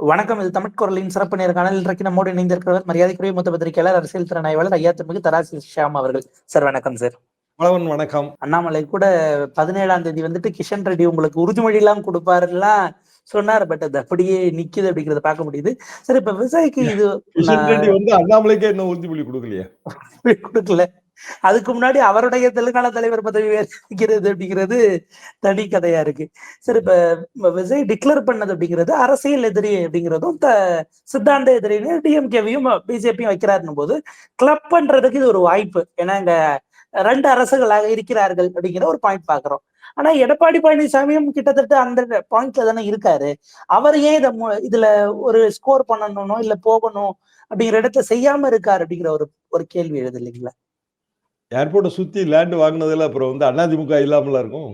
வணக்கம். இது தமிழ் குரலின் சிறப்பு நேர்காணல். இன்றைக்கு நம்மோடு இணைந்திருக்கிறவர் மரியாதைக்குரிய மூத்த பத்திரிகையாளர், அரசியல் திறனாய்வாளர் ஐயா திருமிகு தராசு ஷியாம் அவர்கள். சார் வணக்கம் சார். வணக்கம். அண்ணாமலை கூட 17ஆம் தேதி வந்துட்டு கிஷன் ரெட்டி உங்களுக்கு உறுதிமொழி எல்லாம் கொடுப்பாருலாம் சொன்னார். பட் அது அப்படியே நிக்குது அப்படிங்கறத பார்க்க முடியுது. சார் இப்ப விவசாயிக்கு இது கிஷன் ரெட்டி வந்து அண்ணாமலைக்கே என்ன உறுதிமொழி கொடுக்கலையா? கொடுக்கல. அதுக்கு முன்னாடி அவருடைய தெலுங்கானா தலைவர் பதவி வைக்கிறது அப்படிங்கிறது தனி கதையா இருக்கு. சரி, இப்ப விஜய் டிக்ளேர் பண்ணது அப்படிங்கிறது அரசியல் எதிரி அப்படிங்கிறதும் சித்தாந்த எதிரின்னு டிஎம்கேவையும் பிஜேபியும் வைக்கிறாருன்னும் போது கிளப் பண்றதுக்கு இது ஒரு வாய்ப்பு. ஏன்னா இங்க 2 அரசுகளாக இருக்கிறார்கள் அப்படிங்கிற ஒரு பாயிண்ட் பாக்குறோம். ஆனா எடப்பாடி பழனிசாமியும் கிட்டத்தட்ட அந்த பாயிண்ட்ல தானே இருக்காரு. அவர் ஏன் இதுல ஒரு ஸ்கோர் பண்ணணும் இல்ல போகணும் அப்படிங்கிற இடத்த செய்யாம இருக்காரு அப்படிங்கிற ஒரு கேள்வி எழுது இல்லைங்களா? ஏர்போர்ட்டை சுத்தி லேண்ட் வாங்கினதுல அப்புறம் வந்து அதிமுக இல்லாமல இருக்கும்.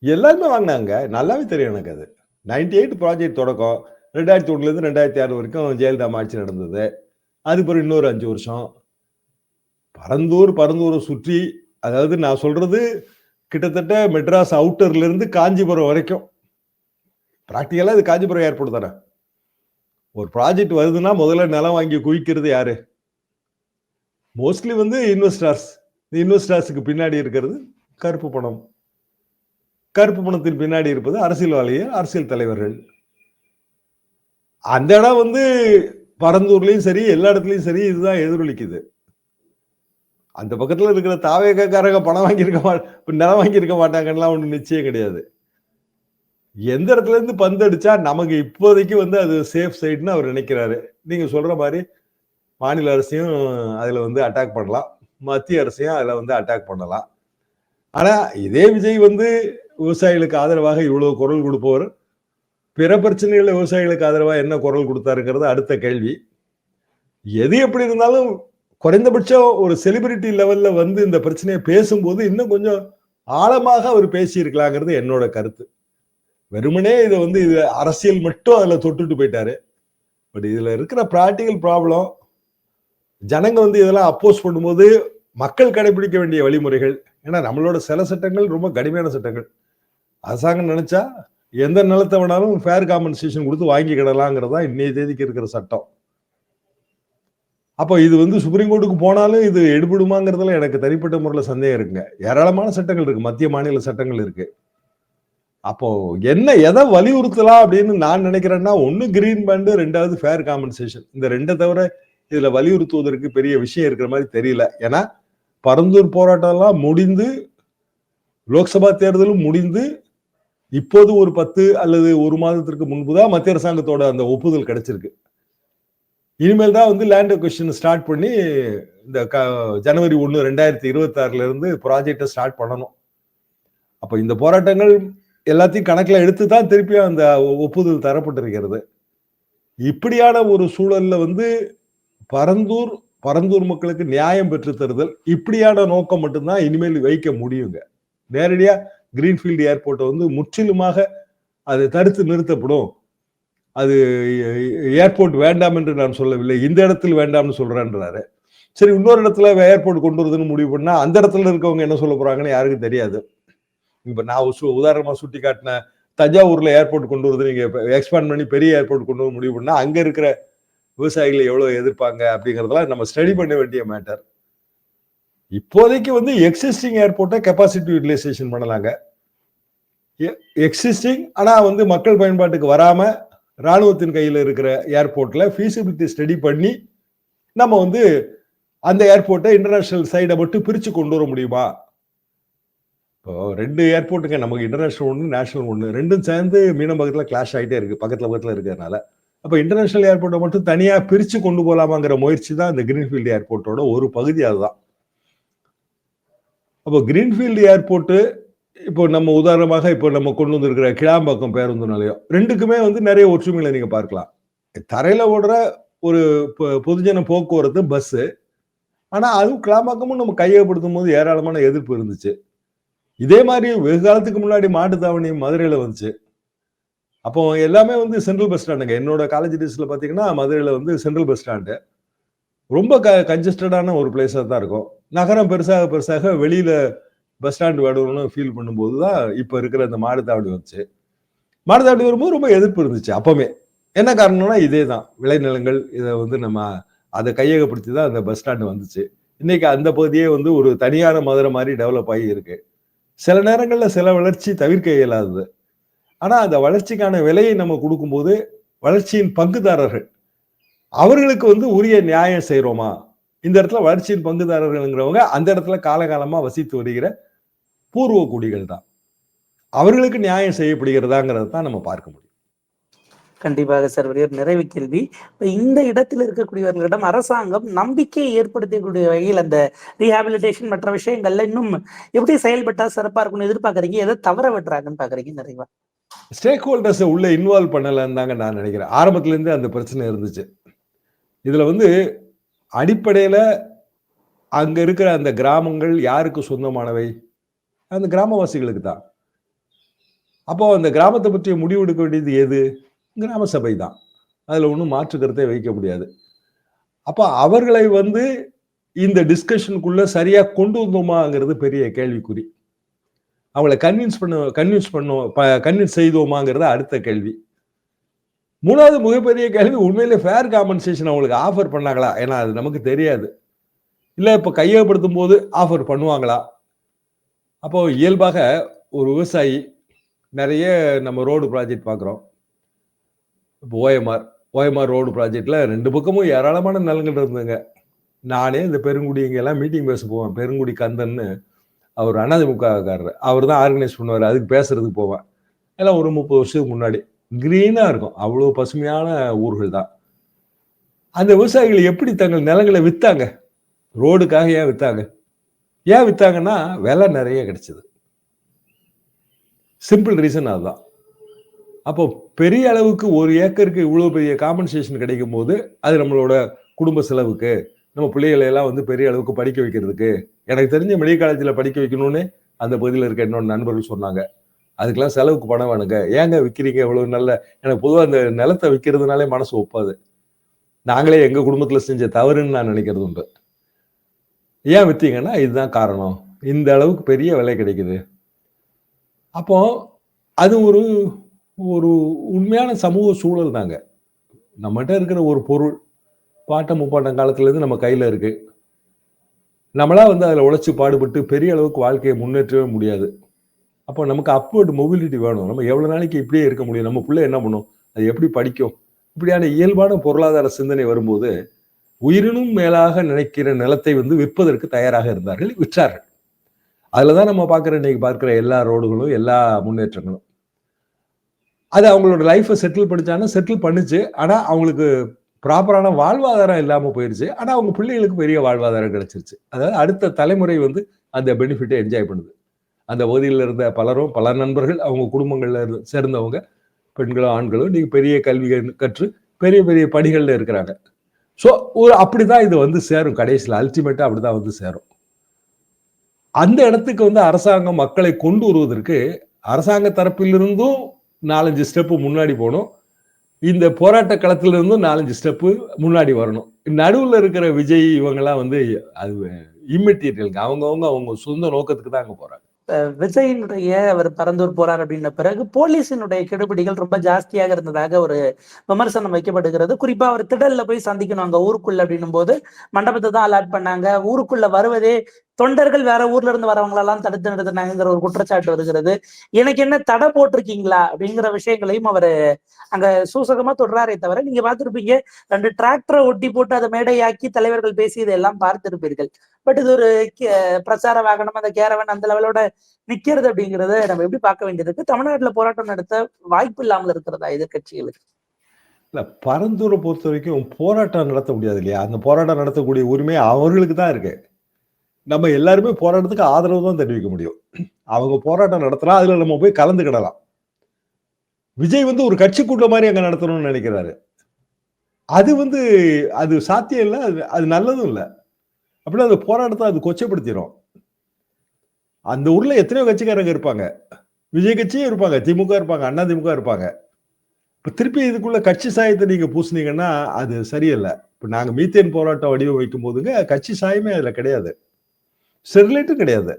எல்லாருமே வாங்கினாங்க, நல்லாவே தெரியும் எனக்கு. அது 98 ப்ராஜெக்ட் தொடக்கம், 2001 இருந்து 2006 வரைக்கும் ஜெயலலிதா ஆட்சி நடந்தது. அது பிறகு இன்னொரு 5 வருஷம் பரந்தூரை சுற்றி, அதாவது நான் சொல்றது கிட்டத்தட்ட மெட்ராஸ் அவுட்டர்ல இருந்து காஞ்சிபுரம் வரைக்கும். பிராக்டிகலா இது காஞ்சிபுரம் ஏர்போர்ட் தானே. ஒரு ப்ராஜெக்ட் வருதுன்னா முதல்ல நிலம் வாங்கி குவிக்கிறது யாரு? மோஸ்ட்லி வந்து இன்வெஸ்டர்ஸுக்கு பின்னாடி இருக்கிறது கருப்பு பணம். கருப்பு பணத்தின் பின்னாடி இருப்பது அரசியல்வாதிகள், அரசியல் தலைவர்கள். அந்த இடம் வந்து பரந்தூர்லயும் சரி, எல்லா இடத்துலயும் சரி, இதுதான் எதிரொலிக்குது. அந்த பக்கத்துல இருக்கிற தாவேக்காரங்க பணம் நிலம் வாங்கியிருக்க மாட்டாங்கன்னா ஒண்ணு நிச்சயம் கிடையாது. எந்த இடத்துல இருந்து பந்து அடிச்சா நமக்கு இப்போதைக்கு வந்து அது சேஃப் சைடுன்னு அவர் நினைக்கிறாரு. நீங்க சொல்ற மாதிரி மாநில அரசையும் அதுல வந்து அட்டாக் பண்ணலாம், மத்திய அரசையும் அதுல வந்து அட்டாக் பண்ணலாம். ஆனா இதே விஜய் வந்து விவசாயிகளுக்கு ஆதரவாக இவ்வளவு குரல் கொடுப்பவர், பிற பிரச்சனைகள் விவசாயிகளுக்கு ஆதரவாக என்ன குரல் கொடுத்தாருங்கிறது அடுத்த கேள்வி. எது எப்படி இருந்தாலும் குறைந்தபட்சம் ஒரு செலிபிரிட்டி லெவல்ல வந்து இந்த பிரச்சனையை பேசும்போது இன்னும் கொஞ்சம் ஆழமாக அவர் பேசியிருக்கலாங்கிறது என்னோட கருத்து. வெறுமனே இதை வந்து இது அரசியல் மட்டும் அதுல தொட்டுட்டு போயிட்டாரு. பட் இதுல இருக்கிற பிராக்டிகல் ப்ராப்ளம், ஜனங்க வந்து இதெல்லாம் அப்போஸ் பண்ணும்போது மக்கள் கடைபிடிக்க வேண்டிய வழிமுறைகள். ஏன்னா நம்மளோட சில சட்டங்கள் ரொம்ப கடுமையான சட்டங்கள். அரசாங்கம் நினைச்சா எந்த நிலத்தை வேணாலும் ஃபேர் காம்பன்சேஷன் கொடுத்து வாங்கிக்கிடலாங்கிறதா இன்னைய தேதிக்கு இருக்கிற சட்டம். அப்போ இது வந்து சுப்ரீம் கோர்ட்டுக்கு போனாலும் இது எடுபடுமாங்கிறதுல எனக்கு தனிப்பட்ட முறையில் சந்தேகம் இருக்குங்க. ஏராளமான சட்டங்கள் இருக்கு, மத்திய மாநில சட்டங்கள் இருக்கு. அப்போ எதை வலியுறுத்தலாம் அப்படின்னு நான் நினைக்கிறேன்னா, ஒன்னு கிரீன் பேண்ட், 2வது ஃபேர் காம்பன்சேஷன். இந்த 2 தவிர இதுல வலியுறுத்துவதற்கு பெரிய விஷயம் இருக்கிற மாதிரி தெரியல. ஏன்னா பரந்தூர் போராட்டம் எல்லாம் முடிந்து, லோக்சபா தேர்தலும் முடிந்து, இப்போது ஒரு 10 அல்லது 1 மாதத்திற்கு முன்புதான் மத்திய அரசாங்கத்தோட அந்த ஒப்புதல் கிடைச்சிருக்கு. இனிமேல் தான் வந்து லேண்ட் அக்விசிஷன் ஸ்டார்ட் பண்ணி இந்த ஜனவரி 1, 2026 இருந்து ப்ராஜெக்டை ஸ்டார்ட் பண்ணணும். அப்ப இந்த போராட்டங்கள் எல்லாத்தையும் கணக்குல எடுத்து தான் திருப்பியும் அந்த ஒப்புதல் தரப்பட்டிருக்கிறது. இப்படியான ஒரு சூழல்ல வந்து பரந்தூர் மக்களுக்கு நியாயம் பெற்று தருதல், இப்படியான நோக்கம் மட்டும்தான் இனிமேல் வைக்க முடியுங்க. நேரடியா கிரீன்ஃபீல்டு ஏர்போர்ட்டை வந்து முற்றிலுமாக அது தடுத்து நிறுத்தப்படும். அது ஏர்போர்ட் வேண்டாம் என்று நான் சொல்லவில்லை, இந்த இடத்துல வேண்டாம்னு சொல்றேன்றாரு. சரி, இன்னொரு இடத்துல ஏர்போர்ட் கொண்டு வருதுன்னு முடிவு பண்ணா அந்த இடத்துல இருக்கவங்க என்ன சொல்ல போறாங்கன்னு யாருக்கும் தெரியாது. இப்ப நான் உதாரணமா சுட்டி காட்டின தஞ்சாவூர்ல ஏர்போர்ட் கொண்டு வருது, நீங்க எக்ஸ்பேண்ட் பண்ணி பெரிய ஏர்போர்ட் கொண்டு வந்து முடிவு பண்ணா அங்க இருக்கிற விவசாயிகளை எவ்வளவு எதிர்ப்பாங்க அப்படிங்கறதெல்லாம் நம்ம ஸ்டடி பண்ண வேண்டிய மேட்டர். இப்போதைக்கு வந்து எக்ஸிஸ்டிங் ஏர்போர்ட்டை கெப்பாசிட்டி யூட்டிலைசேஷன் பண்ணலாங்க. எக்ஸிஸ்டிங் ஆனா வந்து மக்கள் பயன்பாட்டுக்கு வராம ராணுவத்தின் கையில் இருக்கிற ஏர்போர்ட்ல ஃபீசிபிலிட்டி ஸ்டடி பண்ணி நம்ம வந்து அந்த ஏர்போர்ட்டை இன்டர்நேஷனல் சைடை மட்டும் பிரிச்சு கொண்டு வர முடியுமா? இப்போ 2 ஏர்போர்ட்டுங்க நமக்கு, இன்டர்நேஷனல் ஒன்று, நேஷனல் ஒன்று, ரெண்டும் சேர்ந்து மீனம்பக்கத்தில் கிளாஷ் ஆகிட்டே இருக்கு, பக்கத்துல இருக்கிறதுனால. அப்போ இன்டர்நேஷனல் ஏர்போர்ட்டை மட்டும் தனியா பிரிச்சு கொண்டு போகலாமாங்கிற முயற்சி தான் இந்த கிரீன்ஃபீல்டு ஏர்போர்ட்டோட ஒரு பகுதி. அதுதான். அப்போ கிரீன்ஃபீல்டு ஏர்போர்ட்டு இப்போ நம்ம உதாரணமாக இப்போ நம்ம கொண்டு வந்திருக்கிற கிளாம்பாக்கம் பேருந்து நிலையம், 2க்குமே வந்து நிறைய ஒற்றுமைகளை நீங்க பார்க்கலாம். தரையில ஓடுற ஒரு பொதுஜன போக்குவரத்து பஸ், ஆனா அதுவும் கிளாம்பாக்கமும் நம்ம கையகப்படுத்தும் போது ஏராளமான எதிர்ப்பு இருந்துச்சு. இதே மாதிரி வெகு காலத்துக்கு முன்னாடி மாட்டுத்தாவணி மதுரையில வந்துச்சு. அப்போ எல்லாமே வந்து சென்ட்ரல் பஸ் ஸ்டாண்டுங்க. என்னோட காலேஜ் டேஸ்ல பாத்தீங்கன்னா மதுரையில வந்து சென்ட்ரல் பஸ் ஸ்டாண்டு ரொம்ப கன்ஜஸ்டடான ஒரு பிளேஸா தான் இருக்கும். நகரம் பெருசாக வெளியில பஸ் ஸ்டாண்டு வேணும்னு ஃபீல் பண்ணும்போது தான் இப்ப இருக்கிற இந்த மாட்டுத்தாவணி வந்துச்சு. மாடுதாவணி வரும்போது ரொம்ப எதிர்ப்பு இருந்துச்சு அப்பவுமே. என்ன காரணம்னா இதே தான், விளைநிலங்கள் இதை வந்து நம்ம அதை கையகப்படுத்தி தான் அந்த பஸ் ஸ்டாண்டு வந்துச்சு. இன்னைக்கு அந்த பகுதியே வந்து ஒரு தனியான மதுரை மாதிரி டெவலப் ஆகி இருக்கு. சில நேரங்கள்ல சில வளர்ச்சி தவிர்க்க இயலாதது. ஆனா அந்த வளர்ச்சிக்கான விலையை நம்ம கொடுக்கும்போது வளர்ச்சியின் பங்குதாரர்கள் அவர்களுக்கு வந்து உரிய நியாயம் செய்யறோமா? இந்த இடத்துல வளர்ச்சியின் பங்குதாரர்கள்ங்கிறவங்க அந்த இடத்துல காலகாலமா வசித்து வருகிற பூர்வ குடிகள் தான். அவர்களுக்கு நியாயம் செய்யப்படுகிறதாங்கிறத தான் நம்ம பார்க்க முடியும். கண்டிப்பாக சார். ஒரே ஒரு நிறைவு கேள்வி. இப்ப இந்த இடத்தில் இருக்கக்கூடியவர்களிடம் அரசாங்கம் நம்பிக்கையை ஏற்படுத்தக்கூடிய வகையில் அந்த ரீஹாபிலிட்டேஷன் மற்ற விஷயங்கள்ல இன்னும் எப்படி செயல்பட்டா சிறப்பா இருக்கும்னு எதிர்பார்க்கறீங்க? எதை தவற விடுறாங்கன்னு பாக்குறீங்க நிறைவா? ஸ்டேக் ஹோல்டர்ஸை உள்ள இன்வால்வ் பண்ணலன்னு தாங்க நான் நினைக்கிறேன். ஆரம்பத்துல இருந்தே அந்த பிரச்சனை இருந்துச்சு. இதுல வந்து அடிப்படையில அங்க இருக்கிற அந்த கிராமங்கள் யாருக்கு சொந்தமானவை? அந்த கிராமவாசிகளுக்கு தான். அப்போ அந்த கிராமத்தை பற்றிய முடிவு எடுக்க வேண்டியது எது? கிராம சபை தான். அதுல ஒன்றும் மாற்று கருத்தை வைக்க முடியாது. அப்ப அவர்களை வந்து இந்த டிஸ்கஷனுக்குள்ள சரியா கொண்டு வந்தோமாங்கிறது பெரிய கேள்விக்குறி. அவங்களை கன்வின்ஸ் செய்தோமாங்கிறது அடுத்த கேள்வி. மூணாவது மிகப்பெரிய கேள்வி, உண்மையிலே ஃபேர் காம்பன்சேஷன் அவங்களுக்கு ஆஃபர் பண்ணாங்களா? ஏன்னா அது நமக்கு தெரியாது. இல்ல இப்ப கையகப்படுத்தும் போது ஆஃபர் பண்ணுவாங்களா? அப்போ இயல்பாக ஒரு விவசாயி நிறைய நம்ம ரோடு ப்ராஜெக்ட் பார்க்குறோம். இப்போ ஓஎம்ஆர் ரோடு ப்ராஜெக்ட்ல 2 பக்கமும் ஏராளமான நிலங்கள் இருந்துங்க. நானே இந்த பெருங்குடி இங்கெல்லாம் மீட்டிங் பேச போவேன். பெருங்குடி கந்தன்னு அவர் அதிமுககாரர். அவர் தான் ஆர்கனைஸ் பண்ணுவார். அதுக்கு பேசுறதுக்கு போவேன். எல்லாம் ஒரு 30 வருஷத்துக்கு முன்னாடி. கிரீனா இருக்கும். அவ்வளோ பசுமையான ஊர்கள் தான். அந்த விவசாயிகள் எப்படி தங்கள் நிலங்களை வித்தாங்க? ரோடுக்காக ஏன் வித்தாங்க? ஏன் வித்தாங்கன்னா விலை நிறைய கிடைச்சது. சிம்பிள் ரீசன் அதுதான். அப்போ பெரிய அளவுக்கு ஒரு ஏக்கருக்கு இவ்வளவு பெரிய காம்பன்சேஷன் கிடைக்கும் போது அது நம்மளோட குடும்ப செலவுக்கு, நம்ம பிள்ளைகளை எல்லாம் வந்து பெரிய அளவுக்கு படிக்க வைக்கிறதுக்கு, எனக்கு தெரிஞ்ச மெடிக்கல் காலேஜில் படிக்க வைக்கணும்னு அந்த பகுதியில் இருக்க என்னோட நண்பர்கள் சொன்னாங்க. அதுக்கெல்லாம் செலவுக்கு பணம் வேணுங்க. ஏங்க விற்கிறீங்க இவ்வளவு நல்ல? எனக்கு பொதுவாக அந்த நிலத்தை விற்கிறதுனாலே மனசு ஒப்பாது. நாங்களே எங்க குடும்பத்துல செஞ்ச தவறுன்னு நான் நினைக்கிறது உண்டு. ஏன் வித்தீங்கன்னா இதுதான் காரணம். இந்த அளவுக்கு பெரிய விலை கிடைக்குது. அப்போ அது ஒரு ஒரு உண்மையான சமூக சூழல் தாங்க. நம்மகிட்ட இருக்கிற ஒரு பொருள் பாட்டம் முப்பாட்டம் காலத்துல இருந்து நம்ம கையில இருக்கு. நம்மளா வந்து அதில் உழைச்சி பாடுபட்டு பெரிய அளவுக்கு வாழ்க்கையை முன்னேற்றவே முடியாது. அப்போ நமக்கு அப்வர்ட் மொபிலிட்டி வேணும். நம்ம எவ்வளவு நாளைக்கு இப்படியே இருக்க முடியும்? நம்ம பிள்ளை என்ன பண்ணும்? அது எப்படி படிக்கும்? இப்படியான இயல்பான பொருளாதார சிந்தனை வரும்போது உயிரினும் மேலாக நினைக்கிற நிலத்தை வந்து விற்பதற்கு தயாராக இருந்தார்கள், விற்றார்கள். அதுலதான் நம்ம இன்னைக்கு பார்க்கிற எல்லா ரோடுகளும் எல்லா முன்னேற்றங்களும். அது அவங்களோட லைஃபை செட்டில் பண்ணுச்சு. ஆனா அவங்களுக்கு ப்ராப்பரான வாழ்வாதாரம் இல்லாம போயிருச்சு. ஆனா அவங்க பிள்ளைகளுக்கு பெரிய வாழ்வாதாரம் கிடைச்சிருச்சு. அதாவது அடுத்த தலைமுறை வந்து அந்த பெனிஃபிட்டை என்ஜாய் பண்ணுது. அந்த பகுதியில் இருந்த பலரும் பல நண்பர்கள் அவங்க குடும்பங்கள்ல சேர்ந்தவங்க பெண்களோ ஆண்களோ நீங்க பெரிய கல்வி கற்று பெரிய பெரிய படிகள்ல இருக்கிறாங்க. ஸோ ஒரு அப்படிதான் இது வந்து சேரும். கடைசியில் அல்டிமேட்டா அப்படிதான் வந்து சேரும். அந்த இடத்துக்கு வந்து அரசாங்கம் மக்களை கொண்டு வருவதற்கு அரசாங்க தரப்பிலிருந்தும் 4-5 ஸ்டெப்பு முன்னாடி போகணும். இந்த போராட்ட களத்திலிருந்தும் 4-5 ஸ்டெப்பு முன்னாடி வரணும். நடுவில் இருக்கிற விஜய் இவங்கெல்லாம் வந்து அது இம்மெட்டீரியலுங்க. அவங்க சொந்த நோக்கத்துக்கு தான் அங்க போறாங்க. விஜயினுடைய அவர் பரந்தூர் போறார் அப்படின்ன பிறகு போலீஸினுடைய கெடுபிடிகள் ரொம்ப ஜாஸ்தியாக இருந்ததாக ஒரு விமர்சனம் வைக்கப்படுகிறது. குறிப்பா அவர் திடல்ல போய் சந்திக்கணும் அங்க ஊருக்குள்ள அப்படின்னும் போது மண்டபத்தை தான் அலாட் பண்ணாங்க. ஊருக்குள்ள வருவதே தொண்டர்கள் வேற ஊர்ல இருந்து வரவங்களெல்லாம் தடுத்து நிறுத்தினாங்கிற ஒரு குற்றச்சாட்டு வருகிறது. எனக்கு என்ன தடை போட்டிருக்கீங்களா அப்படிங்கிற விஷயங்களையும் அவரு அங்க சூசகமா தொடராரே தவிர, நீங்க பார்த்திருப்பீங்க 2 டிராக்டரை ஒட்டி போட்டு அதை மேடையாக்கி தலைவர்கள் பேசியதை எல்லாம் பார்த்திருப்பீர்கள். பட் இது ஒரு பிரச்சார வாகனம், அந்த கேரவன் அந்த லெவலோட நிக்கிறது அப்படிங்கறத நம்ம எப்படி பார்க்க வேண்டியது இருக்கு? தமிழ்நாட்டுல போராட்டம் நடத்த வாய்ப்பு இல்லாமல் இருக்கிறதா எதிர்கட்சிகளுக்கு? இல்ல, பரந்தூரை பொறுத்த வரைக்கும் போராட்டம் நடத்த முடியாது இல்லையா? அந்த போராட்டம் நடத்தக்கூடிய உரிமை அவர்களுக்கு தான் இருக்கு. நம்ம எல்லாருமே போராட்டத்துக்கு ஆதரவு தான் தெரிவிக்க முடியும். அவங்க போராட்டம் நடத்தலாம், அதுல நம்ம போய் கலந்துக்கிடலாம். விஜய் வந்து ஒரு கட்சி கூட்டம் மாதிரி அங்க நடத்தணும்னு நினைக்கிறாரு. அது வந்து அது சாத்தியம் இல்லை, அது நல்லதும் இல்லை. அப்படின்னா அந்த போராட்டத்தை அது கொச்சைப்படுத்திடும். அந்த ஊர்ல எத்தனையோ கட்சிக்காரங்க இருப்பாங்க. விஜய் கட்சியும் இருப்பாங்க, திமுக இருப்பாங்க, அண்ணா திமுக இருப்பாங்க. இப்ப திருப்பி இதுக்குள்ள கட்சி சாயத்தை நீங்க பூசினீங்கன்னா அது சரியில்லை. இப்ப நாங்க மீத்தேன் போராட்டம் வடிவமைக்கும் போதுங்க கட்சி சாயமே அதுல கிடையாது, ஸ்டெர்லைட்டும் கிடையாது.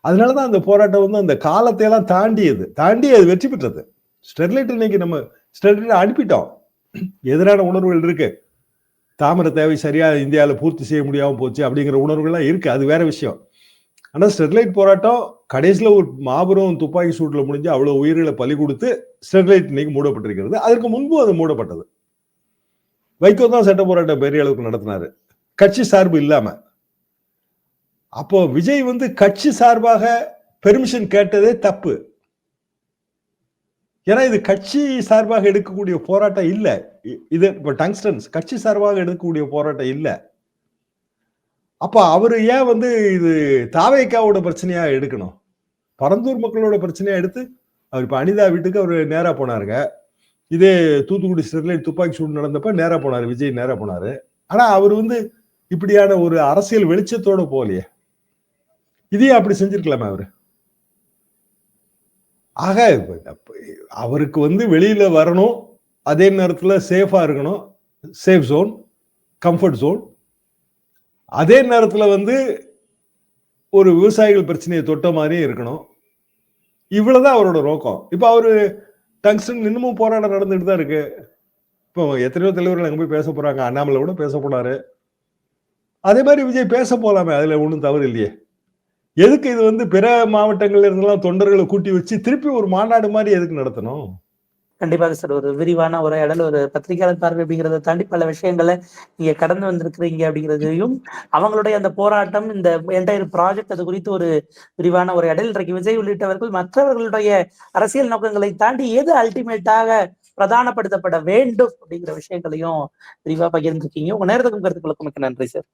அதனாலதான் அந்த போராட்டம் வந்து அந்த காலத்தை எல்லாம் தாண்டி அது வெற்றி பெற்றது. ஸ்டெர்லைட் இன்னைக்கு நம்ம ஸ்டெர்லைட் அனுப்பிட்டோம். எதிரான உணர்வுகள் இருக்கு. தாமிர தேவை சரியா இந்தியாவில் பூர்த்தி செய்ய முடியாம போச்சு அப்படிங்கிற உணர்வுகள்லாம் இருக்கு. அது வேற விஷயம். ஆனா ஸ்டெர்லைட் போராட்டம் கடைசியில் ஒரு மாபெரும் துப்பாக்கி சூட்டில் முடிஞ்சு அவ்வளவு உயிர்களை பலி கொடுத்து ஸ்டெர்லைட் இன்னைக்கு மூடப்பட்டிருக்கிறது. அதற்கு முன்பு அது மூடப்பட்டது. வைகோ தான் சட்ட போராட்டம் பெரிய அளவுக்கு நடத்தினாரு, கட்சி சார்பு இல்லாம. அப்போ விஜய் கட்சி சார்பாக பெர்மிஷன் கேட்டதே தப்பு. ஏன்னா இது கட்சி சார்பாக எடுக்கக்கூடிய போராட்டம் இல்ல. இது இப்ப டங்ஸ்டன்ஸ் கட்சி சார்பாக எடுக்கக்கூடிய போராட்டம் இல்ல. அப்ப அவரு ஏன் இது தாவேக்காவோட பிரச்சனையா எடுக்கணும்? பரந்தூர் மக்களோட பிரச்சனையா எடுத்து அவர் இப்ப அனிதா வீட்டுக்கு அவரு நேரா போனாருங்க. இதே தூத்துக்குடி ஸ்டெர்லைட் துப்பாக்கி சூடு நடந்தப்ப நேரா போனாரு, விஜய் நேரா போனாரு. ஆனா அவர் இப்படியான ஒரு அரசியல் வெளிச்சத்தோட போகலையே. இதையும் அப்படி செஞ்சிருக்கலாமே அவரு. ஆக அவருக்கு வெளியில வரணும், அதே நேரத்துல சேஃபா இருக்கணும், சேஃப் ஜோன், கம்ஃபர்ட் ஜோன். அதே நேரத்துல ஒரு விவசாயிகள் பிரச்சனையை தொட்ட மாதிரியும் இருக்கணும். இவ்வளவுதான் அவரோட நோக்கம். இப்ப அவரு டங்ஸ்டன் இன்னமும் போராட்டம் நடந்துட்டு தான் இருக்கு. இப்போ எத்தனையோ தலைவர்கள் அங்க போய் பேச போறாங்க. அண்ணாமலை கூட பேச போனாரு. அதே மாதிரி விஜய் பேச போலாமே, அதுல ஒன்றும் தவறு இல்லையே. எதுக்கு இது பிற மாவட்டங்கள்ல இருந்தெல்லாம் தொண்டர்களை கூட்டி வச்சு திருப்பி ஒரு மாநாடு மாதிரி எதுக்கு நடத்தணும்? கண்டிப்பாக சார். ஒரு விரிவான உரையாடல், ஒரு பத்திரிகையாளர் பார்வை அப்படிங்கிறத தாண்டி பல விஷயங்களை நீங்க கடந்து வந்திருக்கிறீங்க அப்படிங்கிறதையும், அவங்களுடைய அந்த போராட்டம், இந்த என்டையர் ப்ராஜெக்ட், அது குறித்து ஒரு விரிவான உரையாடல். இன்றைக்கு விஜய் உள்ளிட்டவர்கள் மற்றவர்களுடைய அரசியல் நோக்கங்களை தாண்டி எது அல்டிமேட்டாக பிரதானப்படுத்தப்பட வேண்டும் அப்படிங்கிற விஷயங்களையும் விரிவா பகிர்ந்திருக்கீங்க. உங்க நேரத்துக்கும் கருத்துக்களுக்கும் மிக்க நன்றி சார்.